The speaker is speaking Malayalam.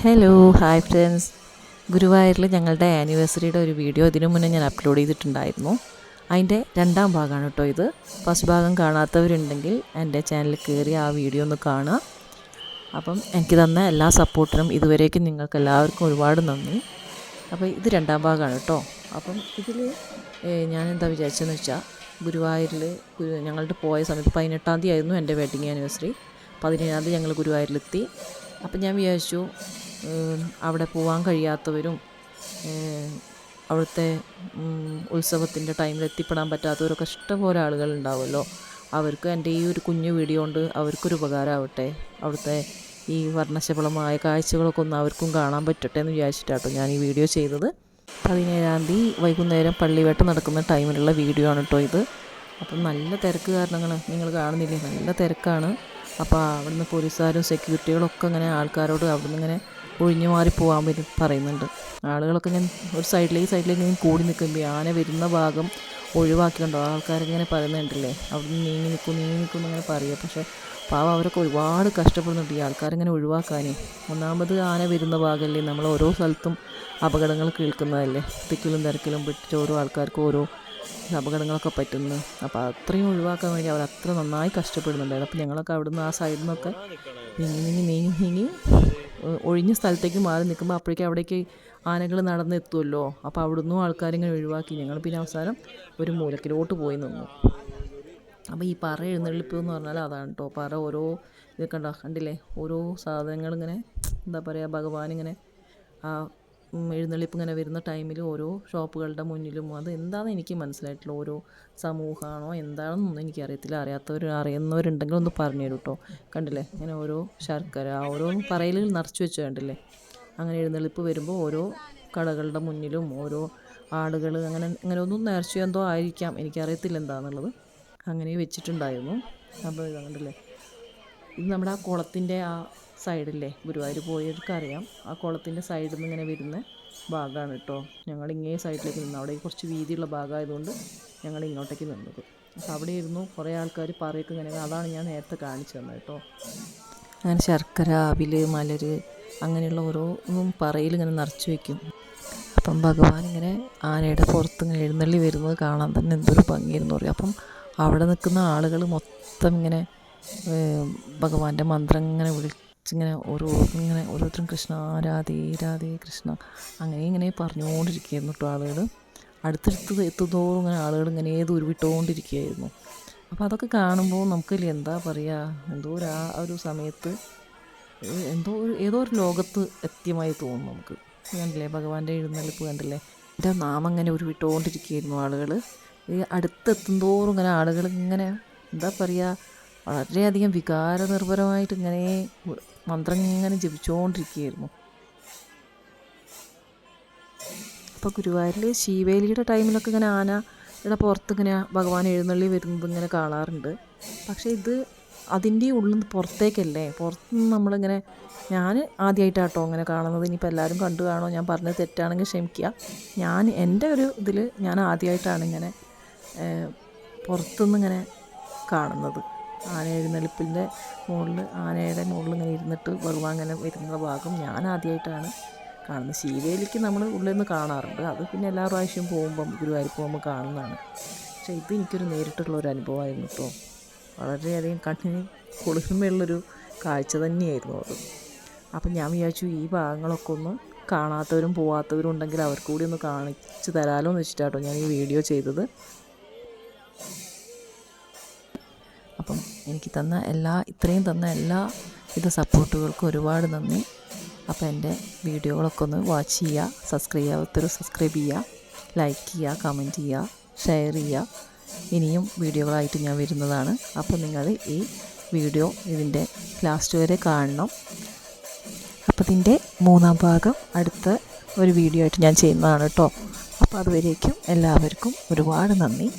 Hello hi friends. ഗുരുവായൂരിൽ ഞങ്ങളുടെ ആനിവേഴ്സറിയുടെ ഒരു വീഡിയോ ഇതിനു മുന്നേ ഞാൻ അപ്ലോഡ് ചെയ്തിട്ടുണ്ടായിരുന്നു. അതിൻ്റെ രണ്ടാം ഭാഗമാണ് കേട്ടോ ഇത്. ഫസ്റ്റ് ഭാഗം കാണാത്തവരുണ്ടെങ്കിൽ എൻ്റെ ചാനലിൽ കയറി ആ വീഡിയോ ഒന്ന് കാണുക. അപ്പം എനിക്ക് തന്ന എല്ലാ സപ്പോർട്ടിനും ഇതുവരേക്കും നിങ്ങൾക്ക് എല്ലാവർക്കും ഒരുപാട് നന്ദി. അപ്പോൾ ഇത് രണ്ടാം ഭാഗമാണ് കേട്ടോ. അപ്പം ഇതിൽ ഞാനെന്താ വിചാരിച്ചതെന്ന് വെച്ചാൽ, ഗുരുവായൂരിൽ ഞങ്ങളുടെ പോയ സമയത്ത് 18-ാം തീയതി ആയിരുന്നു എൻ്റെ വെഡിങ് ആനിവേഴ്സറി. 17-ാം തീയതി ഞങ്ങൾ ഗുരുവായൂരിലെത്തി. അപ്പം ഞാൻ വിചാരിച്ചു അവിടെ പോകാൻ കഴിയാത്തവരും അവിടുത്തെ ഉത്സവത്തിൻ്റെ ടൈമിൽ എത്തിപ്പെടാൻ പറ്റാത്തവരൊക്കെ ഇഷ്ടംപോലെ ആളുകളുണ്ടാവുമല്ലോ. അവർക്ക് എൻ്റെ ഈ ഒരു കുഞ്ഞു വീഡിയോ കൊണ്ട് അവർക്കൊരു ഉപകാരമാവട്ടെ, അവിടുത്തെ ഈ വർണ്ണശബളമായ കാഴ്ചകളൊക്കെ ഒന്ന് അവർക്കും കാണാൻ പറ്റട്ടെ എന്ന് വിചാരിച്ചിട്ടാട്ടോ ഞാൻ ഈ വീഡിയോ ചെയ്തത്. 17-ാം തീയതി വൈകുന്നേരം പള്ളിവേട്ട നടക്കുന്ന ടൈമിലുള്ള വീഡിയോ ആണ് കേട്ടോ ഇത്. അപ്പം നല്ല തിരക്ക് കാരണങ്ങൾ നിങ്ങൾ കാണുന്നില്ലേ, നല്ല തിരക്കാണ്. അപ്പോൾ അവിടുന്ന് പോലീസുകാരും സെക്യൂരിറ്റികളൊക്കെ ഇങ്ങനെ ആൾക്കാരോട് അവിടുന്ന് ഇങ്ങനെ ഒഴിഞ്ഞു മാറി പോകാൻ പറയുന്നുണ്ട്. ആളുകളൊക്കെ ഞാൻ ഒരു സൈഡിലേക്ക് ഇങ്ങനെ കൂടി നിൽക്കുമ്പോൾ ആന വരുന്ന ഭാഗം ഒഴിവാക്കിയിട്ടുണ്ടോ ആൾക്കാരൊക്കെ ഇങ്ങനെ പറയുന്നുണ്ടല്ലേ, അവിടുന്ന് നീങ്ങി നിൽക്കും എന്നിങ്ങനെ പറയുക. പക്ഷേ പാവം അവരൊക്കെ ഒരുപാട് കഷ്ടപ്പെടുന്നുണ്ട് ഈ ആൾക്കാരിങ്ങനെ ഒഴിവാക്കാനേ. ഒന്നാമത് ആന വരുന്ന ഭാഗമല്ലേ, നമ്മൾ ഓരോ സ്ഥലത്തും അപകടങ്ങൾ കേൾക്കുന്നതല്ലേ, തിക്കിലും തിരക്കിലും പെട്ടിട്ട് ഓരോ ആൾക്കാർക്ക് ഓരോ അപകടങ്ങളൊക്കെ പറ്റുന്നു. അപ്പോൾ അത്രയും ഒഴിവാക്കാൻ വേണ്ടി അവർ അത്ര നന്നായി കഷ്ടപ്പെടുന്നുണ്ടായിരുന്നു. അപ്പോൾ ഞങ്ങളൊക്കെ അവിടുന്ന് ആ സൈഡിൽ നിന്നൊക്കെ നീങ്ങി ഒഴിഞ്ഞ സ്ഥലത്തേക്ക് മാറി നിൽക്കുമ്പോൾ അപ്പോഴേക്കും അവിടേക്ക് ആനകൾ നടന്നെത്തുമല്ലോ. അപ്പോൾ അവിടുന്ന് ആൾക്കാരിങ്ങനെ ഒഴിവാക്കി. ഞങ്ങൾ പിന്നെ അവസാനം ഒരു മൂലക്കിലോട്ട് പോയി നിന്നു. അപ്പോൾ ഈ പറ എഴുന്നള്ളിപ്പ് എന്ന് പറഞ്ഞാൽ അതാണ് കേട്ടോ. പറ ഓരോ ഇതൊക്കെ കണ്ടില്ലേ, ഓരോ സാധനങ്ങളിങ്ങനെ എന്താ പറയുക, ഭഗവാനിങ്ങനെ ആ എഴുന്നള്ളിപ്പ് ഇങ്ങനെ വരുന്ന ടൈമിൽ ഓരോ ഷോപ്പുകളുടെ മുന്നിലും, അത് എന്താണെന്ന് എനിക്ക് മനസ്സിലായിട്ടില്ല. ഓരോ സമൂഹമാണോ എന്താണെന്നൊന്നും എനിക്കറിയത്തില്ല. അറിയുന്നവരുണ്ടെങ്കിൽ ഒന്ന് പറഞ്ഞു തരും കേട്ടോ. കണ്ടില്ലേ, ഇങ്ങനെ ഓരോ ശർക്കര ഓരോ പറയിൽ നിറച്ച് വെച്ച് കണ്ടില്ലേ. അങ്ങനെ എഴുന്നള്ളിപ്പ് വരുമ്പോൾ ഓരോ കടകളുടെ മുന്നിലും ഓരോ ആടുകൾ അങ്ങനെ ഒന്നും നേർച്ച എന്തോ ആയിരിക്കാം, എനിക്കറിയത്തില്ല എന്താണെന്നുള്ളത്. അങ്ങനെ വെച്ചിട്ടുണ്ടായിരുന്നു. അപ്പോൾ ഇത് കണ്ടില്ലേ, ഇത് നമ്മുടെ ആ കുളത്തിൻ്റെ ആ സൈഡില്ലേ, ഗുരുവായൂർ പോയവർക്ക് അറിയാം, ആ കുളത്തിൻ്റെ സൈഡിൽ നിന്ന് ഇങ്ങനെ വരുന്ന ഭാഗമാണ് കേട്ടോ. ഞങ്ങൾ ഇങ്ങേ സൈഡിലേക്ക് നിന്നു. അവിടെ കുറച്ച് വീതിയുള്ള ഭാഗമായതുകൊണ്ട് ഞങ്ങൾ ഇങ്ങോട്ടേക്ക് നിന്നത്. അപ്പോൾ അവിടെ ഇരുന്നു കുറേ ആൾക്കാർ പറയൊക്കെ ഇങ്ങനെ, അതാണ് ഞാൻ നേരത്തെ കാണിച്ചു തന്നത് കേട്ടോ. അങ്ങനെ ശർക്കര, അവില്, മലര് അങ്ങനെയുള്ള ഓരോന്നും പറയിൽ ഇങ്ങനെ നിറച്ച് വയ്ക്കും. അപ്പം ഭഗവാൻ ഇങ്ങനെ ആനയുടെ പുറത്ത് ഇങ്ങനെ എഴുന്നള്ളി വരുന്നത് കാണാൻ തന്നെ എന്തൊരു ഭംഗിയായിരുന്നു പറയും. അപ്പം അവിടെ നിൽക്കുന്ന ആളുകൾ മൊത്തം ഇങ്ങനെ ഭഗവാന്റെ മന്ത്രം ഇങ്ങനെ വിളിച്ചിങ്ങനെ ഓരോരുത്തരും കൃഷ്ണ രാധേ രാധേ കൃഷ്ണ ഇങ്ങനെ പറഞ്ഞുകൊണ്ടിരിക്കുകയായിരുന്നു കേട്ടോ. ആളുകൾ അടുത്തടുത്ത് എത്തുന്നതോറും ഇങ്ങനെ ആളുകൾ ഇങ്ങനെ ഉരുവിട്ടുകൊണ്ടിരിക്കുകയായിരുന്നു. അപ്പോൾ അതൊക്കെ കാണുമ്പോൾ നമുക്കല്ലേ എന്താ പറയുക, ആ ഒരു സമയത്ത് ഏതോ ഒരു ലോകത്ത് എത്തിയമായി തോന്നും നമുക്ക്. കണ്ടില്ലേ ഭഗവാന്റെ എഴുന്നള്ളിപ്പ്, കണ്ടില്ലേ എൻ്റെ നാമം ഇങ്ങനെ ഉരുവിട്ടുകൊണ്ടിരിക്കുകയായിരുന്നു ആളുകൾ. ഈ അടുത്തെത്തുന്തോറും ഇങ്ങനെ ആളുകൾ ഇങ്ങനെ എന്താ പറയുക, വളരെയധികം വികാരനിർഭരമായിട്ട് ഇങ്ങനെ മന്ത്രം ഇങ്ങനെ ജപിച്ചുകൊണ്ടിരിക്കുകയായിരുന്നു. അപ്പോൾ ഗുരുവായൂരിൽ ശീവേലിയുടെ ടൈമിലൊക്കെ ഇങ്ങനെ ആനയുടെ പുറത്ത് ഇങ്ങനെ ഭഗവാൻ എഴുന്നള്ളി വരുന്നത് ഇങ്ങനെ കാണാറുണ്ട്. പക്ഷേ ഇത് അതിൻ്റെ ഉള്ളിൽ നിന്ന് പുറത്തേക്കല്ലേ, പുറത്തുനിന്ന് നമ്മളിങ്ങനെ, ഞാൻ ആദ്യമായിട്ടാട്ടോ അങ്ങനെ കാണുന്നത്. ഇനിയിപ്പോൾ എല്ലാവരും കണ്ടു കാണോ, ഞാൻ പറഞ്ഞത് തെറ്റാണെങ്കിൽ ക്ഷമിക്കുക. എൻ്റെ ഒരു ഇതിൽ ഞാൻ ആദ്യമായിട്ടാണ് ഇങ്ങനെ പുറത്തുനിന്ന് ഇങ്ങനെ കാണുന്നത്. ആന എഴുന്നള്ളിപ്പിൻ്റെ ആനയുടെ മുകളിൽ ഇങ്ങനെ ഇരുന്നിട്ട് ഭഗവാൻ ഇങ്ങനെ വരുന്ന ഭാഗം ഞാൻ ആദ്യമായിട്ടാണ് കാണുന്നത്. ശീവേലിക്ക് നമ്മൾ ഉള്ളിൽ നിന്ന് കാണാറുണ്ട്, അത് പിന്നെ എല്ലാ പ്രാവശ്യവും പോകുമ്പം ഗുരുവായൂർ പോകുമ്പോൾ കാണുന്നതാണ്. പക്ഷേ ഇത് എനിക്കൊരു നേരിട്ടുള്ളൊരു അനുഭവമായിരുന്നു കേട്ടോ. വളരെയധികം കണ്ണിന് കുളിർമയുള്ളൊരു കാഴ്ച തന്നെയായിരുന്നു അത്. അപ്പം ഞാൻ വിചാരിച്ചു ഈ ഭാഗങ്ങളൊക്കെ ഒന്ന് കാണാത്തവരും പോവാത്തവരും ഉണ്ടെങ്കിൽ അവർക്ക് കൂടി ഒന്ന് കാണിച്ച് തരാമല്ലോ എന്ന് വെച്ചിട്ടാട്ടോ ഞാൻ ഈ വീഡിയോ ചെയ്തത്. അപ്പം എനിക്ക് ഇത്രയും തന്ന എല്ലാ സപ്പോർട്ടുകൾക്കും ഒരുപാട് നന്ദി. അപ്പോൾ എൻ്റെ വീഡിയോകളൊക്കെ ഒന്ന് വാച്ച് ചെയ്യുക, സബ്സ്ക്രൈബ് ചെയ്യുക, ലൈക്ക് ചെയ്യുക, കമൻറ്റ് ചെയ്യുക, ഷെയർ ചെയ്യുക. ഇനിയും വീഡിയോകളായിട്ട് ഞാൻ വരുന്നതാണ്. അപ്പോൾ നിങ്ങൾ ഈ വീഡിയോ ഇതിൻ്റെ ലാസ്റ്റ് വരെ കാണണം. അപ്പോൾ ഇതിൻ്റെ 3-ാം ഭാഗം അടുത്ത ഒരു വീഡിയോ ആയിട്ട് ഞാൻ ചെയ്യുന്നതാണ് കേട്ടോ. അപ്പോൾ അതുവരേക്കും എല്ലാവർക്കും ഒരുപാട് നന്ദി.